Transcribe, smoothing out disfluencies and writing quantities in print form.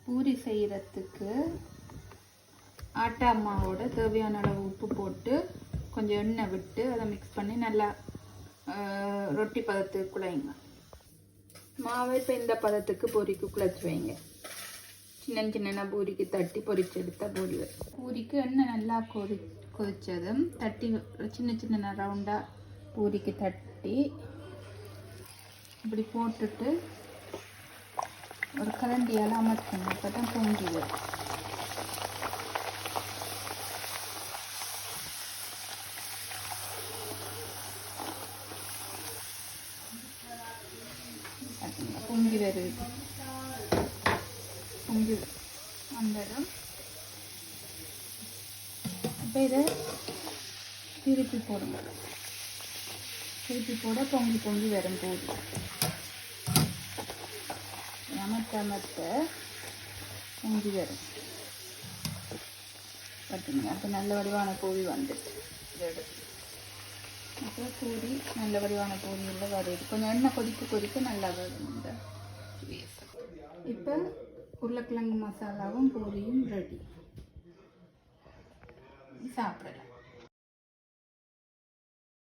பூரி செய்கிறதுக்கு ஆட்டா மாவோட தேவையான அளவு உப்பு போட்டு கொஞ்சம் எண்ணெய் விட்டு அதை மிக்ஸ் பண்ணி நல்லா ரொட்டி பதத்துக்கு குழைங்க. மாவை இப்போ இந்த பதத்துக்கு பூரிக்கு குழைச்சி வைங்க. சின்ன சின்ன பூரிக்கு தட்டி பொரிச்சு எடுத்த பூரி. பூரிக்கு எண்ணெய் நல்லா கொதிச்சதும் தட்டி சின்ன சின்ன ரவுண்டாக பூரிக்கு தட்டி இப்படி போட்டுட்டு ஒரு கரண்டியால் அமர்த்தணும். அப்போ தான் பொங்கி வரும். பொங்கி வருது. பொங்கி வந்ததும் இப்போ இதை திருப்பி போடுங்க. திருப்பி போட பொங்கி பொங்கி வரும் போது அமர்த்த பொங்கி வரும். பார்த்தீங்க அப்போ நல்ல வடிவான பூரி வந்துட்டு அப்புறம் பூரி நல்ல வடிவான பூரியில் வருது. கொஞ்சம் எண்ணெய் கொதிக்க நல்லா வரும். இந்த இப்போ உருளைக்கிழங்கு மசாலாவும் பூரியும் ரெடி. சாப்பிடலாம்.